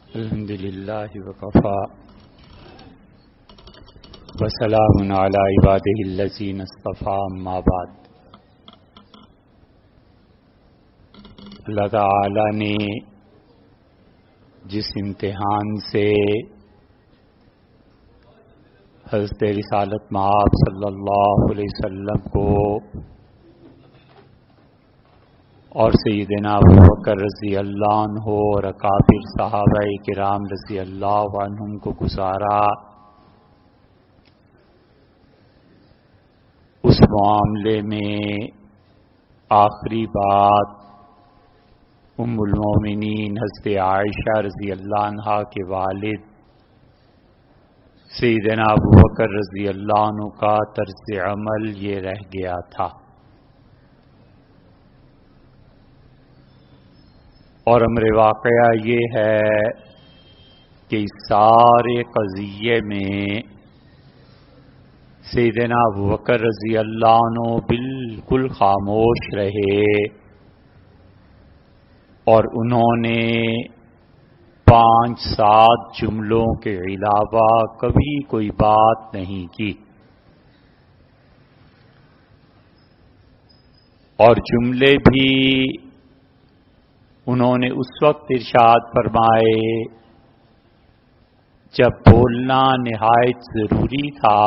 الحمد للہ وکفا وسلام علی عبادہ الذین اصطفی اما بعد۔ اللہ تعالی نے جس امتحان سے حضرت رسالت مآب صلی اللہ علیہ وسلم کو اور سیدنا ابوبکر رضی اللہ عنہ اور اکابر صحابہ کرام رضی اللہ عنہم کو گزارا، اس معاملے میں آخری بات ام المومنین حضرت عائشہ رضی اللہ عنہا کے والد سیدنا ابوبکر رضی اللہ عنہ کا طرز عمل یہ رہ گیا تھا، اور امر واقعہ یہ ہے کہ اس سارے قضیے میں سیدنا ابوبکر رضی اللہ عنہ بالکل خاموش رہے اور انہوں نے 5-7 جملوں کے علاوہ کبھی کوئی بات نہیں کی، اور جملے بھی انہوں نے اس وقت ارشاد فرمائے جب بولنا نہایت ضروری تھا،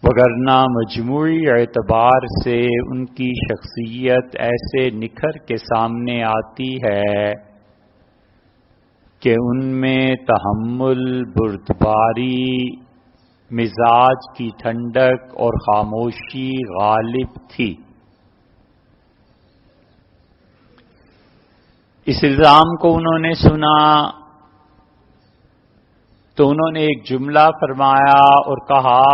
وگرنہ مجموعی اعتبار سے ان کی شخصیت ایسے نکھر کے سامنے آتی ہے کہ ان میں تحمل، بردباری، مزاج کی ٹھنڈک اور خاموشی غالب تھی۔ اس الزام کو انہوں نے سنا تو انہوں نے ایک جملہ فرمایا اور کہا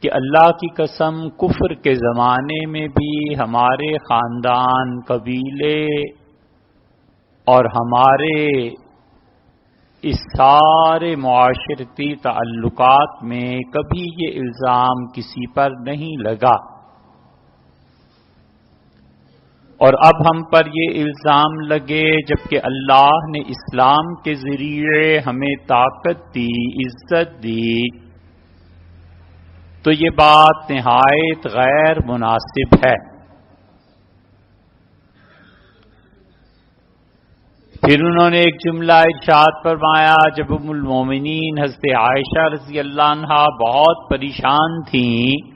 کہ اللہ کی قسم کفر کے زمانے میں بھی ہمارے خاندان، قبیلے اور ہمارے اس سارے معاشرتی تعلقات میں کبھی یہ الزام کسی پر نہیں لگا، اور اب ہم پر یہ الزام لگے جبکہ اللہ نے اسلام کے ذریعے ہمیں طاقت دی، عزت دی، تو یہ بات نہایت غیر مناسب ہے۔ پھر انہوں نے ایک جملہ ارشاد فرمایا جب ام المومنین حضرت عائشہ رضی اللہ عنہا بہت پریشان تھیں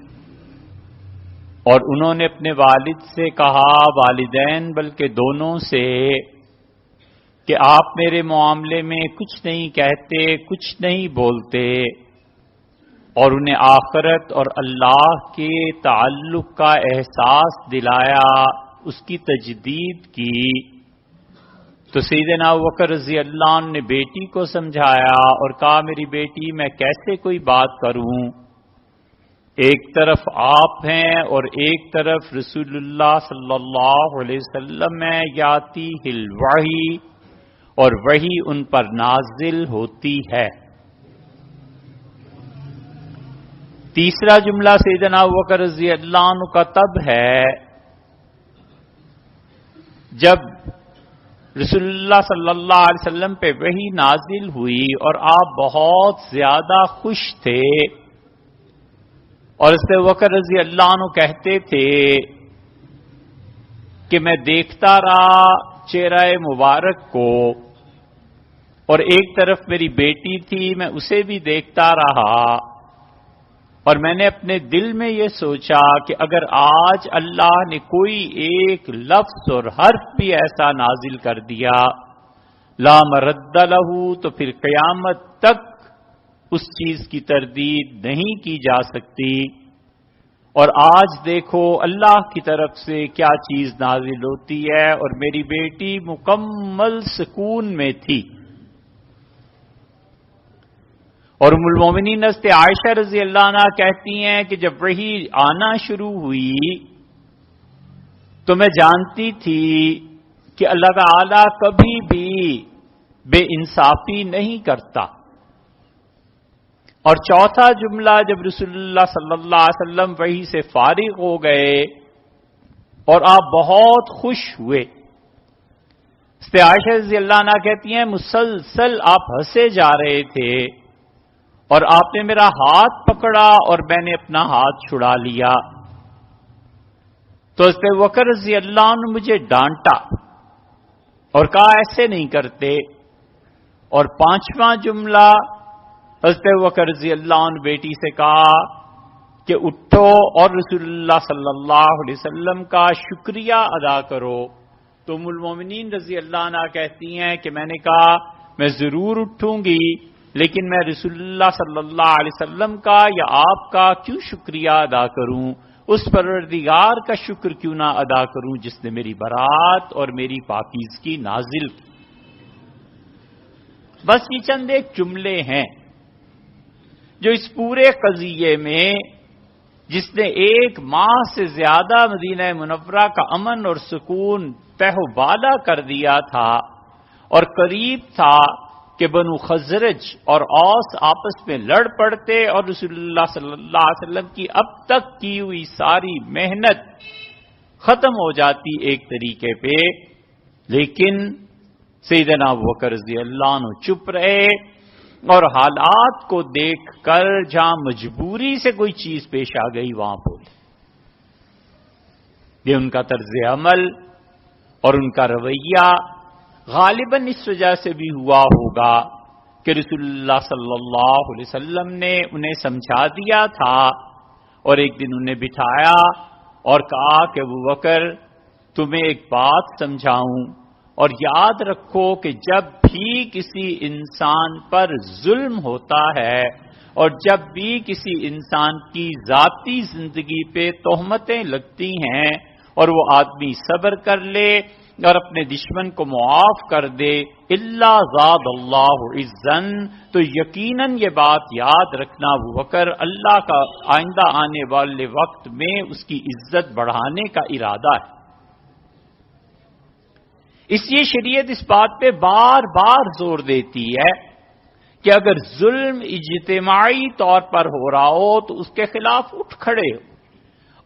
اور انہوں نے اپنے والد سے کہا، والدین بلکہ دونوں سے، کہ آپ میرے معاملے میں کچھ نہیں کہتے، کچھ نہیں بولتے، اور انہیں آخرت اور اللہ کے تعلق کا احساس دلایا، اس کی تجدید کی، تو سیدنا ابوبکر رضی اللہ عنہ نے بیٹی کو سمجھایا اور کہا، میری بیٹی میں کیسے کوئی بات کروں، ایک طرف آپ ہیں اور ایک طرف رسول اللہ صلی اللہ علیہ وسلم میں یاتی الوحی، اور وحی ان پر نازل ہوتی ہے۔ تیسرا جملہ سیدنا ابوبکر رضی اللہ عنہ کا تب ہے جب رسول اللہ صلی اللہ علیہ وسلم پہ وحی نازل ہوئی اور آپ بہت زیادہ خوش تھے، اور اس ابوبکر رضی اللہ عنہ کہتے تھے کہ میں دیکھتا رہا چہرہ مبارک کو، اور ایک طرف میری بیٹی تھی میں اسے بھی دیکھتا رہا، اور میں نے اپنے دل میں یہ سوچا کہ اگر آج اللہ نے کوئی ایک لفظ اور حرف بھی ایسا نازل کر دیا لا مرد لہ، تو پھر قیامت تک اس چیز کی تردید نہیں کی جا سکتی، اور آج دیکھو اللہ کی طرف سے کیا چیز نازل ہوتی ہے، اور میری بیٹی مکمل سکون میں تھی۔ اور ام المومنین حضرت عائشہ رضی اللہ عنہا کہتی ہیں کہ جب وحی آنا شروع ہوئی تو میں جانتی تھی کہ اللہ تعالی کبھی بھی بے انصافی نہیں کرتا، اور چوتھا جملہ جب رسول اللہ صلی اللہ علیہ وسلم وحی سے فارغ ہو گئے اور آپ بہت خوش ہوئے عائشہ رضی اللہ عنہا کہتی ہیں مسلسل آپ ہنسے جا رہے تھے اور آپ نے میرا ہاتھ پکڑا اور میں نے اپنا ہاتھ چھڑا لیا تو حضرت ابوبکر رضی اللہ عنہ مجھے ڈانٹا اور کہا ایسے نہیں کرتے. اور پانچواں جملہ حضرت ابوبکر رضی اللہ عنہ بیٹی سے کہا کہ اٹھو اور رسول اللہ صلی اللہ علیہ وسلم کا شکریہ ادا کرو. تو ام المومنین رضی اللہ عنہ کہتی ہیں کہ میں نے کہا میں ضرور اٹھوں گی، لیکن میں رسول اللہ صلی اللہ علیہ وسلم کا یا آپ کا کیوں شکریہ ادا کروں، اس پروردگار کا شکر کیوں نہ ادا کروں جس نے میری برات اور میری پاکیزگی نازل کی. بس یہ چند ایک جملے ہیں جو اس پورے قضیے میں جس نے 1 ماہ سے زیادہ مدینہ منورہ کا امن اور سکون تہ و بالا کر دیا تھا، اور قریب تھا کہ بنو خزرج اور اوس آپس میں لڑ پڑتے اور رسول اللہ صلی اللہ علیہ وسلم کی اب تک کی ہوئی ساری محنت ختم ہو جاتی ایک طریقے پہ. لیکن سیدنا ابوبکر رضی اللہ عنہ چپ رہے اور حالات کو دیکھ کر جہاں مجبوری سے کوئی چیز پیش آ گئی وہاں بولے. یہ ان کا طرز عمل اور ان کا رویہ غالباً اس وجہ سے بھی ہوا ہوگا کہ رسول اللہ صلی اللہ علیہ وسلم نے انہیں سمجھا دیا تھا اور ایک دن انہیں بٹھایا اور کہا کہ ابوبکر تمہیں ایک بات سمجھاؤں، اور یاد رکھو کہ جب بھی کسی انسان پر ظلم ہوتا ہے اور جب بھی کسی انسان کی ذاتی زندگی پہ تہمتیں لگتی ہیں اور وہ آدمی صبر کر لے اور اپنے دشمن کو معاف کر دے الا زاد اللہ عزن، تو یقیناً یہ بات یاد رکھنا ابوبکر اللہ کا آئندہ آنے والے وقت میں اس کی عزت بڑھانے کا ارادہ ہے. اس لیے شریعت اس بات پہ بار بار زور دیتی ہے کہ اگر ظلم اجتماعی طور پر ہو رہا ہو تو اس کے خلاف اٹھ کھڑے ہو،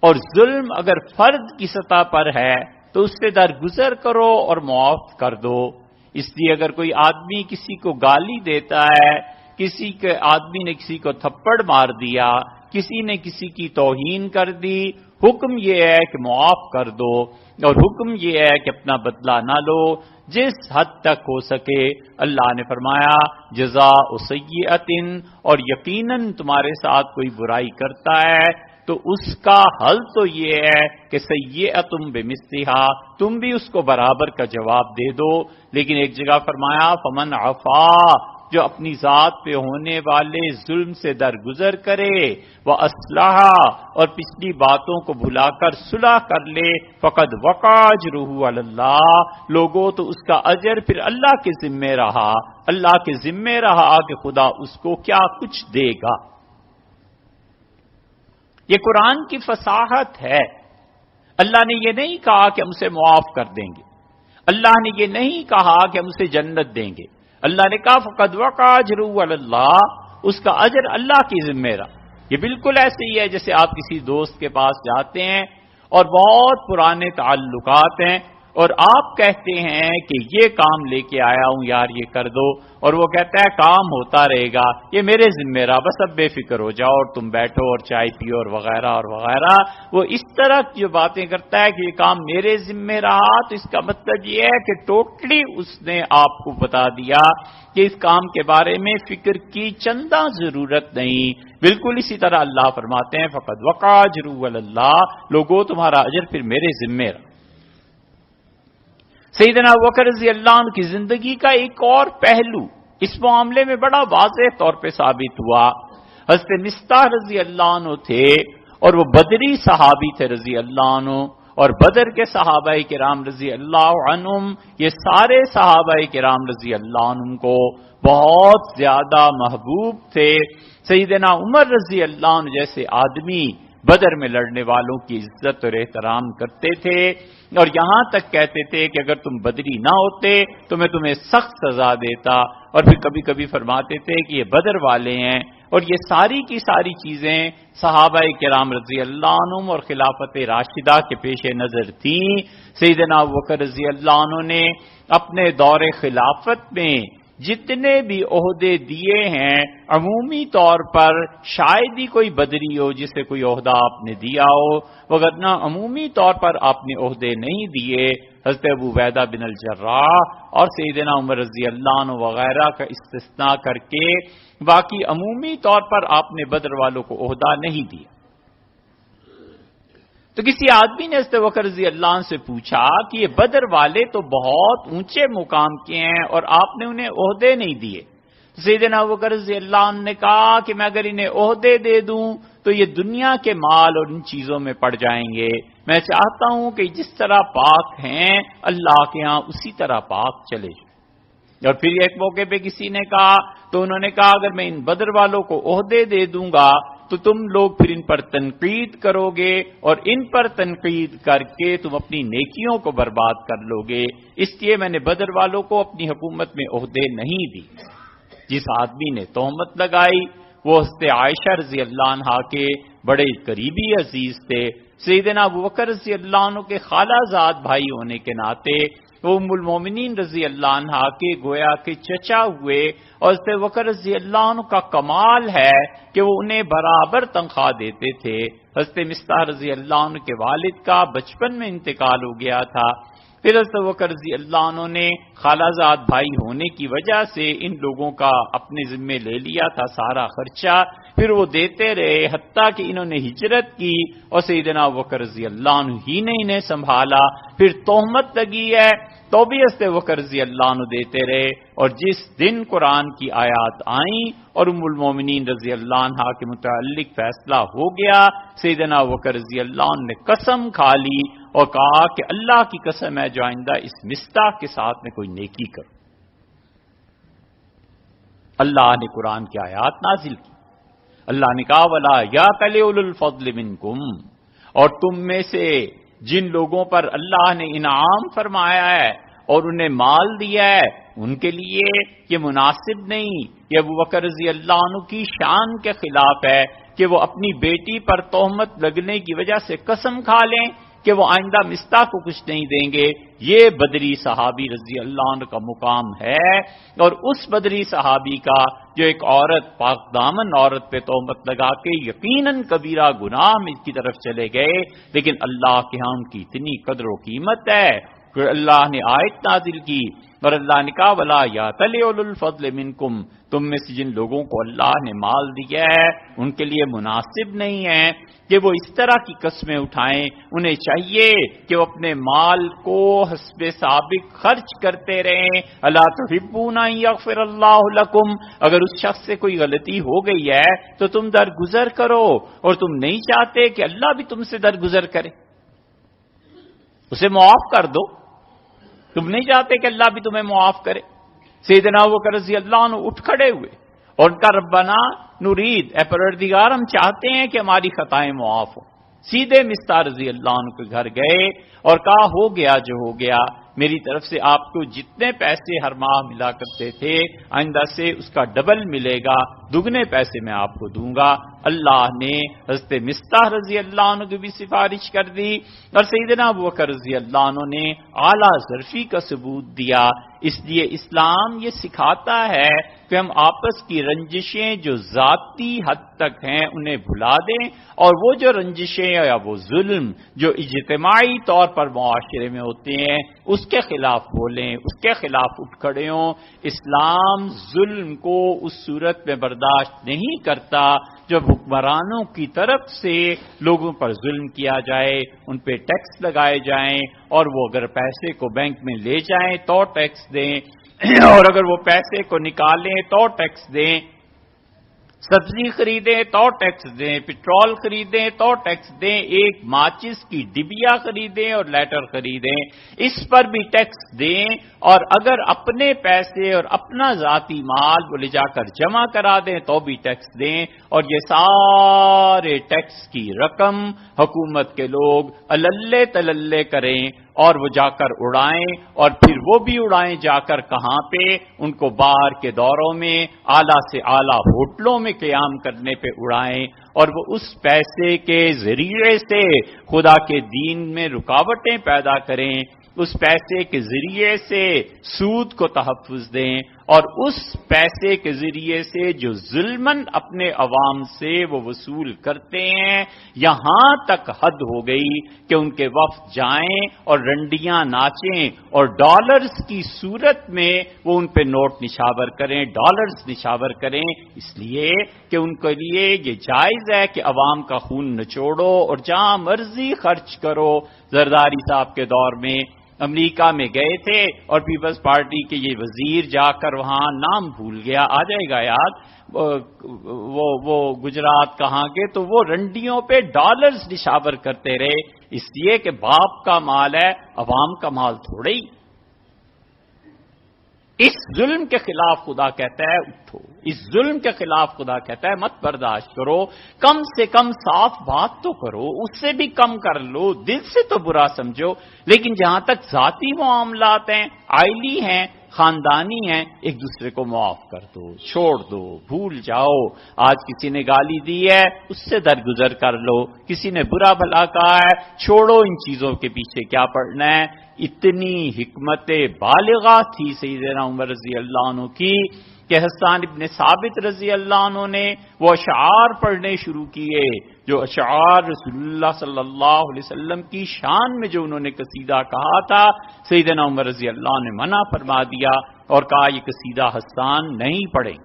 اور ظلم اگر فرد کی سطح پر ہے تو اس سے درگزر کرو اور معاف کر دو. اس لیے اگر کوئی آدمی کسی کو گالی دیتا ہے، کسی کے آدمی نے کسی کو تھپڑ مار دیا، کسی نے کسی کی توہین کر دی، حکم یہ ہے کہ معاف کر دو، اور حکم یہ ہے کہ اپنا بدلہ نہ لو جس حد تک ہو سکے. اللہ نے فرمایا جزاء سیئۃ، اور یقیناً تمہارے ساتھ کوئی برائی کرتا ہے تو اس کا حل تو یہ ہے کہ سیئۃ بمثلھا، تم بھی اس کو برابر کا جواب دے دو. لیکن ایک جگہ فرمایا فمن عفا، جو اپنی ذات پہ ہونے والے ظلم سے درگزر کرے، وَأَصْلَحَ، اور پچھلی باتوں کو بھلا کر صلح کر لے، فقد وقع اجرہ علی اللہ، لوگوں تو اس کا اجر پھر اللہ کے ذمے رہا، اللہ کے ذمے رہا کہ خدا اس کو کیا کچھ دے گا. یہ قرآن کی فصاحت ہے. اللہ نے یہ نہیں کہا کہ ہم اسے معاف کر دیں گے، اللہ نے یہ نہیں کہا کہ ہم اسے جنت دیں گے، اللہ نے کہا فقد وقع اجرہ علی اللہ، اس کا اجر اللہ کی ذمہ رہا. یہ بالکل ایسے ہی ہے جیسے آپ کسی دوست کے پاس جاتے ہیں اور بہت پرانے تعلقات ہیں اور آپ کہتے ہیں کہ یہ کام لے کے آیا ہوں یار یہ کر دو، اور وہ کہتا ہے کام ہوتا رہے گا، یہ میرے ذمہ رہا، بس اب بے فکر ہو جاؤ اور تم بیٹھو اور چائے پیو اور وغیرہ اور وغیرہ. وہ اس طرح کی جو باتیں کرتا ہے کہ یہ کام میرے ذمہ رہا، تو اس کا مطلب یہ ہے کہ ٹوٹلی اس نے آپ کو بتا دیا کہ اس کام کے بارے میں فکر کی چندہ ضرورت نہیں. بالکل اسی طرح اللہ فرماتے ہیں فقد وقع اجرہ علی اللہ، لوگوں تمہارا اجر پھر میرے ذمہ رہا. سیدنا ابوبکر رضی اللہ عنہ کی زندگی کا ایک اور پہلو اس معاملے میں بڑا واضح طور پہ ثابت ہوا. حضرت مصطح رضی اللہ عنہ تھے اور وہ بدری صحابی تھے رضی اللہ عنہ، اور بدر کے صحابہ کرام رضی اللہ عنہم یہ سارے صحابہ کرام رضی اللہ عنہم کو بہت زیادہ محبوب تھے. سیدنا عمر رضی اللہ عنہ جیسے آدمی بدر میں لڑنے والوں کی عزت اور احترام کرتے تھے، اور یہاں تک کہتے تھے کہ اگر تم بدری نہ ہوتے تو میں تمہیں سخت سزا دیتا، اور پھر کبھی کبھی فرماتے تھے کہ یہ بدر والے ہیں۔ اور یہ ساری کی ساری چیزیں صحابہ کرام رضی اللہ عنہم اور خلافت راشدہ کے پیش نظر تھیں۔ سیدنا ابوبکر رضی اللہ عنہ نے اپنے دور خلافت میں جتنے بھی عہدے دیے ہیں، عمومی طور پر شاید ہی کوئی بدری ہو جسے کوئی عہدہ آپ نے دیا ہو، وگرنہ عمومی طور پر آپ نے عہدے نہیں دیے۔ حضرت ابو عبیدہ بن الجراح اور سیدنا عمر رضی اللہ عنہ وغیرہ کا استثناء کر کے باقی عمومی طور پر آپ نے بدر والوں کو عہدہ نہیں دیا۔ تو کسی آدمی نے حضرت ابوبکر رضی اللہ عنہ سے پوچھا کہ یہ بدر والے تو بہت اونچے مقام کے ہیں اور آپ نے انہیں عہدے نہیں دیے۔ سیدنا ابوبکر رضی اللہ عنہ نے کہا کہ میں اگر انہیں عہدے دے دوں تو یہ دنیا کے مال اور ان چیزوں میں پڑ جائیں گے، میں چاہتا ہوں کہ جس طرح پاک ہیں اللہ کے ہاں اسی طرح پاک چلے جائیں۔ اور پھر ایک موقع پہ کسی نے کہا تو انہوں نے کہا اگر میں ان بدر والوں کو عہدے دے دوں گا تو تم لوگ پھر ان پر تنقید کرو گے، اور ان پر تنقید کر کے تم اپنی نیکیوں کو برباد کر لو گے، اس لیے میں نے بدر والوں کو اپنی حکومت میں عہدے نہیں دی۔ جس آدمی نے تہمت لگائی وہ حضرت عائشہ رضی اللہ عنہا کے بڑے قریبی عزیز تھے، سیدنا ابوبکر رضی اللہ عنہ کے خالہ زاد بھائی ہونے کے ناطے وہ ام المومنین رضی اللہ عنہا کے گویا کے چچا ہوئے، اور حضرت ابوبکر رضی اللہ عنہ کا کمال ہے کہ وہ انہیں برابر تنخواہ دیتے تھے۔ حضرت مصطح رضی اللہ عنہ کے والد کا بچپن میں انتقال ہو گیا تھا، پھر حضرت ابوبکر رضی اللہ عنہ نے خالہ زاد بھائی ہونے کی وجہ سے ان لوگوں کا اپنے ذمے لے لیا تھا سارا خرچہ، پھر وہ دیتے رہے حتیٰ کہ انہوں نے ہجرت کی اور سیدنا ابوبکر رضی اللہ عنہ ہی نے انہیں سنبھالا، پھر تہمت لگی ہے تو بھی حضرت ابوبکر رضی اللہ عنہ دیتے رہے، اور جس دن قرآن کی آیات آئیں اور ام المومنین رضی اللہ عنہا کے متعلق فیصلہ ہو گیا، سیدنا ابوبکر رضی اللہ عنہ نے قسم کھا لی اور کہا کہ اللہ کی قسم ہے جو آئندہ اس مصطح کے ساتھ میں کوئی نیکی کرو۔ اللہ نے قرآن کی آیات نازل کی، اللہ نے کہا وَلَا يَأْتَلِ أُولُو الْفَضْلِ مِنْكُمْ، اور تم میں سے جن لوگوں پر اللہ نے انعام فرمایا ہے اور انہیں مال دیا ہے ان کے لیے یہ مناسب نہیں، یہ ابوبکر رضی اللہ عنہ کی شان کے خلاف ہے کہ وہ اپنی بیٹی پر تہمت لگنے کی وجہ سے قسم کھا لیں کہ وہ آئندہ مصطح کو کچھ نہیں دیں گے۔ یہ بدری صحابی رضی اللہ عنہ کا مقام ہے، اور اس بدری صحابی کا جو ایک عورت پاک دامن عورت پہ تہمت لگا کے یقیناً کبیرہ گناہ میں کی طرف چلے گئے، لیکن اللہ کے ہاں ان کی اتنی قدر و قیمت ہے کہ اللہ نے آیت نازل کی اور اللہ نے کہا وَلَا يَأْتَلِ أُولُو الْفَضْلِ مِنْكُمْ، تم میں سے جن لوگوں کو اللہ نے مال دیا ہے ان کے لیے مناسب نہیں ہے کہ وہ اس طرح کی قسمیں اٹھائیں، انہیں چاہیے کہ وہ اپنے مال کو حسب سابق خرچ کرتے رہیں۔ الا تحبون ان یغفر اللہ لکم، اگر اس شخص سے کوئی غلطی ہو گئی ہے تو تم درگزر کرو، اور تم نہیں چاہتے کہ اللہ بھی تم سے درگزر کرے، اسے معاف کر دو، تم نہیں چاہتے کہ اللہ بھی تمہیں معاف کرے۔ سیدنا ابوبکر رضی اللہ عنہ اٹھ کھڑے ہوئے اور ان کا ربنا نرید، اے پروردگار ہم چاہتے ہیں کہ ہماری خطائیں معاف ہوں، سیدھے مصطح رضی اللہ عنہ کے گھر گئے اور کہا ہو گیا جو ہو گیا، میری طرف سے آپ کو جتنے پیسے ہر ماہ ملا کرتے تھے آئندہ سے اس کا ڈبل ملے گا، دگنے پیسے میں آپ کو دوں گا۔ اللہ نے حضرت مصطح رضی اللہ عنہ کی بھی سفارش کر دی، اور سیدنا ابوبکر رضی اللہ عنہ نے اعلیٰ ظرفی کا ثبوت دیا۔ اس لیے اسلام یہ سکھاتا ہے کہ ہم آپس کی رنجشیں جو ذاتی حد تک ہیں انہیں بھلا دیں، اور وہ جو رنجشیں یا وہ ظلم جو اجتماعی طور پر معاشرے میں ہوتے ہیں اس کے خلاف بولیں، اس کے خلاف اٹھ کھڑے ہوں۔ اسلام ظلم کو اس صورت میں برداشت نہیں کرتا جب حکمرانوں کی طرف سے لوگوں پر ظلم کیا جائے، ان پہ ٹیکس لگائے جائیں، اور وہ اگر پیسے کو بینک میں لے جائیں تو ٹیکس دیں، اور اگر وہ پیسے کو نکالیں تو ٹیکس دیں۔ سبزی خریدیں تو ٹیکس دیں، پیٹرول خریدیں تو ٹیکس دیں، ایک ماچس کی ڈبیا خریدیں اور لیٹر خریدیں اس پر بھی ٹیکس دیں، اور اگر اپنے پیسے اور اپنا ذاتی مال وہ لے جا کر جمع کرا دیں تو بھی ٹیکس دیں، اور یہ سارے ٹیکس کی رقم حکومت کے لوگ اللے تللے کریں اور وہ جا کر اڑائیں، اور پھر وہ بھی اڑائیں جا کر کہاں پہ؟ ان کو باہر کے دوروں میں اعلیٰ سے اعلیٰ ہوٹلوں میں قیام کرنے پہ اڑائیں، اور وہ اس پیسے کے ذریعے سے خدا کے دین میں رکاوٹیں پیدا کریں، اس پیسے کے ذریعے سے سود کو تحفظ دیں، اور اس پیسے کے ذریعے سے جو ظلماً اپنے عوام سے وہ وصول کرتے ہیں، یہاں تک حد ہو گئی کہ ان کے وفد جائیں اور رنڈیاں ناچیں اور ڈالرز کی صورت میں وہ ان پہ نوٹ نشاور کریں، ڈالرز نشاور کریں، اس لیے کہ ان کے لیے یہ جائز ہے کہ عوام کا خون نچوڑو اور جہاں مرضی خرچ کرو۔ زرداری صاحب کے دور میں امریکہ میں گئے تھے اور پیپلز پارٹی کے یہ وزیر جا کر وہاں نام بھول گیا، آ جائے گا یاد، وہ گجرات کہاں کے، تو وہ رنڈیوں پہ ڈالرز نشاور کرتے رہے، اس لیے کہ باپ کا مال ہے، عوام کا مال تھوڑے ہی۔ اس ظلم کے خلاف خدا کہتا ہے اٹھو، اس ظلم کے خلاف خدا کہتا ہے مت برداشت کرو، کم سے کم صاف بات تو کرو، اس سے بھی کم کر لو، دل سے تو برا سمجھو، لیکن جہاں تک ذاتی معاملات ہیں، عائلی ہیں، خاندانی ہیں، ایک دوسرے کو معاف کر دو، چھوڑ دو، بھول جاؤ۔ آج کسی نے گالی دی ہے اس سے درگزر کر لو، کسی نے برا بھلا کہا ہے، چھوڑو، ان چیزوں کے پیچھے کیا پڑنا ہے۔ اتنی حکمت بالغہ تھی سیدنا عمر رضی اللہ عنہ کی کہ حسان ابن ثابت رضی اللہ عنہ نے وہ اشعار پڑھنے شروع کیے، جو اشعار رسول اللہ صلی اللہ علیہ وسلم کی شان میں جو انہوں نے قصیدہ کہا تھا، سیدنا عمر رضی اللہ عنہ نے منع فرما دیا اور کہا یہ قصیدہ حسان نہیں پڑھیں۔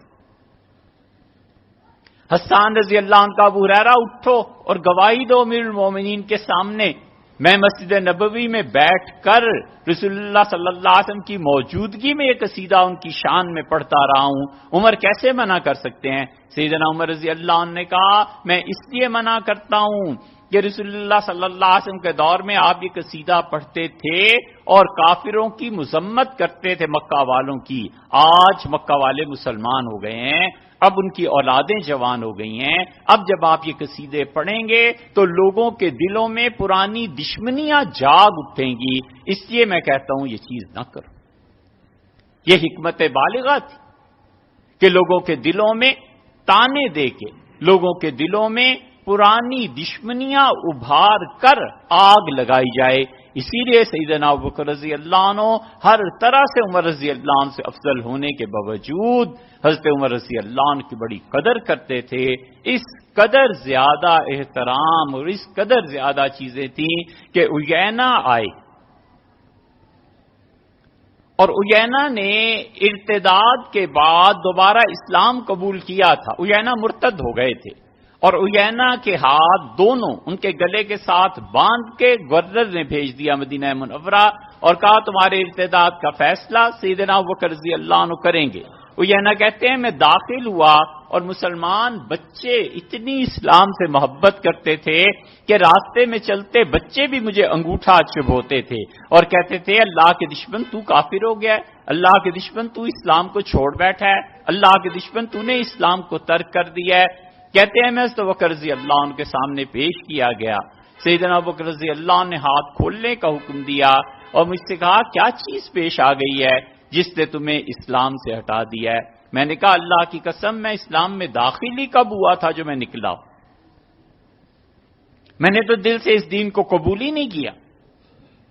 حسان رضی اللہ عنہ کا ابو ہریرہ اٹھو اور گواہی دو امیر المومنین کے سامنے، میں مسجد نبوی میں بیٹھ کر رسول اللہ صلی اللہ علیہ وسلم کی موجودگی میں یہ قصیدہ ان کی شان میں پڑھتا رہا ہوں، عمر کیسے منع کر سکتے ہیں؟ سیدنا عمر رضی اللہ عنہ نے کہا میں اس لیے منع کرتا ہوں کہ رسول اللہ صلی اللہ علیہ وسلم کے دور میں آپ یہ قصیدہ پڑھتے تھے اور کافروں کی مذمت کرتے تھے، مکہ والوں کی۔ آج مکہ والے مسلمان ہو گئے ہیں، اب ان کی اولادیں جوان ہو گئی ہیں، اب جب آپ یہ قصیدے پڑھیں گے تو لوگوں کے دلوں میں پرانی دشمنیاں جاگ اٹھیں گی، اس لیے میں کہتا ہوں یہ چیز نہ کرو۔ یہ حکمت بالغہ تھی کہ لوگوں کے دلوں میں تانے دے کے، لوگوں کے دلوں میں پرانی دشمنیاں ابھار کر آگ لگائی جائے۔ اسی لیے سیدنا ابوبکر رضی اللہ عنہ ہر طرح سے عمر رضی اللہ عنہ سے افضل ہونے کے باوجود حضرت عمر رضی اللہ عنہ کی بڑی قدر کرتے تھے۔ اس قدر زیادہ احترام اور اس قدر زیادہ چیزیں تھیں کہ عیینہ آئے، اور عیینہ نے ارتداد کے بعد دوبارہ اسلام قبول کیا تھا۔ عیینہ مرتد ہو گئے تھے اور عیینہ کے ہاتھ دونوں ان کے گلے کے ساتھ باندھ کے گورنر نے بھیج دیا مدینہ منورہ اور کہا تمہارے ارتداد کا فیصلہ سیدنا ابوبکر رضی اللہ عنہ کریں گے۔ عیینہ کہتے ہیں میں داخل ہوا اور مسلمان بچے اتنی اسلام سے محبت کرتے تھے کہ راستے میں چلتے بچے بھی مجھے انگوٹھا چبھوتے تھے اور کہتے تھے اللہ کے دشمن تو کافر ہو گیا ہے، اللہ کے دشمن تو اسلام کو چھوڑ بیٹھا ہے، اللہ کے دشمن تو نے اسلام کو ترک کر دیا ہے۔ کہتے ہیں میں حضرت ابوبکر رضی اللہ عنہ کے سامنے پیش کیا گیا، سیدنا ابوبکر رضی اللہ عنہ نے ہاتھ کھولنے کا حکم دیا اور مجھ سے کہا کیا چیز پیش آ گئی ہے جس نے تمہیں اسلام سے ہٹا دیا ہے؟ میں نے کہا اللہ کی قسم میں اسلام میں داخل ہی کب ہوا تھا جو میں نکلا، میں نے تو دل سے اس دین کو قبول ہی نہیں کیا۔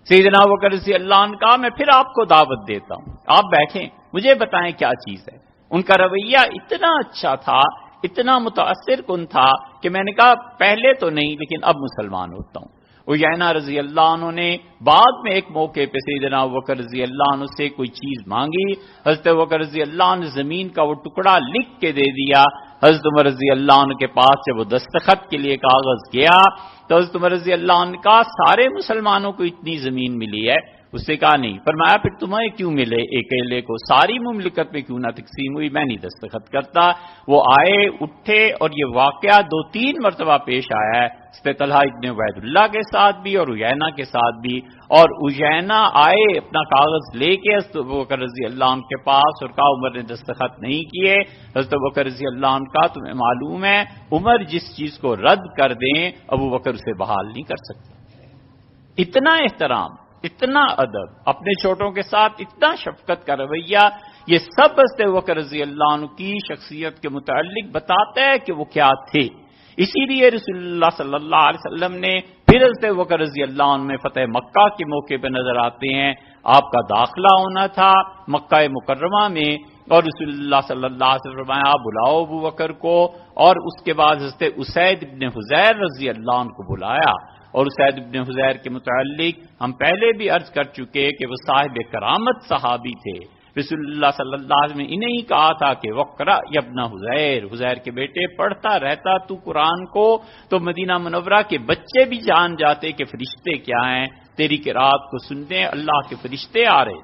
سیدنا ابوبکر رضی اللہ عنہ کہا میں پھر آپ کو دعوت دیتا ہوں، آپ بیٹھیں، مجھے بتائیں کیا چیز ہے۔ ان کا رویہ اتنا اچھا تھا، اتنا متاثر کن تھا کہ میں نے کہا پہلے تو نہیں لیکن اب مسلمان ہوتا ہوں۔ عیینہ رضی اللہ عنہ نے بعد میں ایک موقع پہ سیدنا ابوبکر رضی اللہ عنہ سے کوئی چیز مانگی، حضرت ابوبکر رضی اللہ عنہ نے زمین کا وہ ٹکڑا لکھ کے دے دیا۔ حضرت عمر رضی اللہ عنہ کے پاس جب وہ دستخط کے لیے کاغذ گیا تو حضرت عمر رضی اللہ عنہ کا سارے مسلمانوں کو اتنی زمین ملی ہے، اس سے کہا نہیں. فرمایا پھر تمہیں کیوں ملے اکیلے کو, ساری مملکت میں کیوں نہ تقسیم ہوئی, میں نہیں دستخط کرتا. وہ آئے اٹھے اور یہ واقعہ 2-3 مرتبہ پیش آیا ہے طلحہ ابن عبید اللہ کے ساتھ بھی اور عیینہ کے ساتھ بھی. اور عیینہ آئے اپنا کاغذ لے کے حضرت ابوبکر رضی اللہ عنہ کے پاس اور کہا عمر نے دستخط نہیں کیے. حضرت ابوبکر رضی اللہ عنہ کا تمہیں معلوم ہے عمر جس چیز کو رد کر دیں ابوبکر اسے بحال نہیں کر سکتے. اتنا احترام, اتنا ادب, اپنے چھوٹوں کے ساتھ اتنا شفقت کا رویہ, یہ سب حضرت ابوبکر رضی اللہ عنہ کی شخصیت کے متعلق بتاتا ہے کہ وہ کیا تھے. اسی لیے رسول اللہ صلی اللہ علیہ وسلم نے پھر حضرت ابوبکر رضی اللہ عنہ میں فتح مکہ کے موقع پہ نظر آتے ہیں. آپ کا داخلہ ہونا تھا مکہ مکرمہ میں اور رسول اللہ صلی اللہ علیہ وسلم فرمایا بلاؤ ابوبکر کو, اور اس کے بعد حضرت اسید ابن حضیر رضی اللہ عنہ کو بلایا. اور اسید ابن حضیر کے متعلق ہم پہلے بھی عرض کر چکے کہ وہ صاحب کرامت صحابی تھے. رسول اللہ صلی اللہ علیہ وسلم نے انہیں ہی کہا تھا کہ وقرا یا ابن حضیر, حضیر کے بیٹے پڑھتا رہتا تو قرآن کو, تو مدینہ منورہ کے بچے بھی جان جاتے کہ فرشتے کیا ہیں, تیری قرات کو سننے اللہ کے فرشتے آ رہے.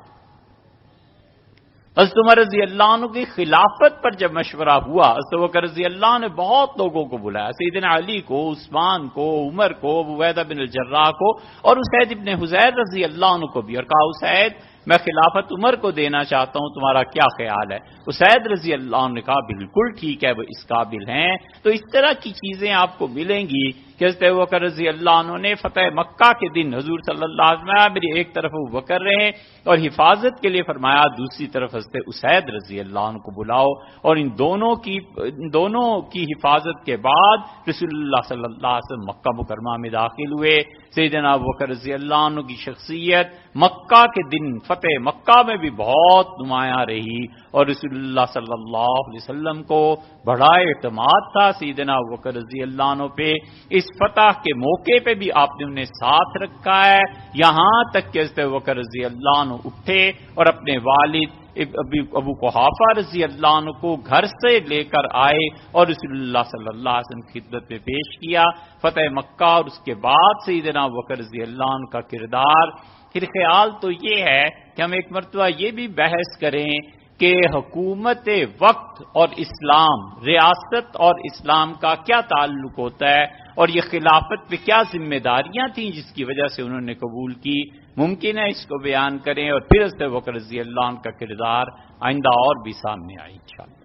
حضرت عمر رضی اللہ عنہ کی خلافت پر جب مشورہ ہوا حضرت ابوبکر رضی اللہ عنہ نے بہت لوگوں کو بلایا, سیدنا علی کو, عثمان کو, عمر کو, ابو عبیدہ بن الجراح کو اور اسید ابن حضیر رضی اللہ عنہ کو بھی, اور کہا اسید میں خلافت عمر کو دینا چاہتا ہوں, تمہارا کیا خیال ہے؟ اسید رضی اللہ عنہ نے کہا بالکل ٹھیک ہے, وہ اس قابل ہیں. تو اس طرح کی چیزیں آپ کو ملیں گی کہ حضرت ابوبکر رضی اللہ عنہ نے فتح مکہ کے دن حضور صلی اللہ علیہ وسلم میری ایک طرف ابوبکر رہے اور حفاظت کے لیے فرمایا دوسری طرف حضرت اسید رضی اللہ عنہ کو بلاؤ, اور ان دونوں کی حفاظت کے بعد رسول اللہ صلی اللہ علیہ وسلم مکہ مکرمہ میں داخل ہوئے. سیدنا ابوبکر رضی اللہ عنہ کی شخصیت مکہ کے دن فتح مکہ میں بھی بہت نمایاں رہی, اور رسول اللہ صلی اللہ علیہ وسلم کو بڑا اعتماد تھا سیدنا ابوبکر رضی اللہ عنہ پہ. اس فتح کے موقع پہ بھی آپ نے انہیں ساتھ رکھا ہے, یہاں تک کہ حضرت ابوبکر رضی اللہ عنہ اٹھے اور اپنے والد ابو قحافہ رضی اللہ عنہ کو گھر سے لے کر آئے اور رسول اللہ صلی اللہ علیہ وسلم کی خدمت میں پیش کیا. فتح مکہ اور اس کے بعد سیدنا ابوبکر رضی اللہ عنہ کا کردار. پھر خیال تو یہ ہے کہ ہم ایک مرتبہ یہ بھی بحث کریں کہ حکومت وقت اور اسلام, ریاست اور اسلام کا کیا تعلق ہوتا ہے, اور یہ خلافت پہ کیا ذمہ داریاں تھیں جس کی وجہ سے انہوں نے قبول کی. ممکن ہے اس کو بیان کریں اور پھر حضرت ابوبکر رضی اللہ عنہ کا کردار آئندہ اور بھی سامنے آئے انشاءاللہ.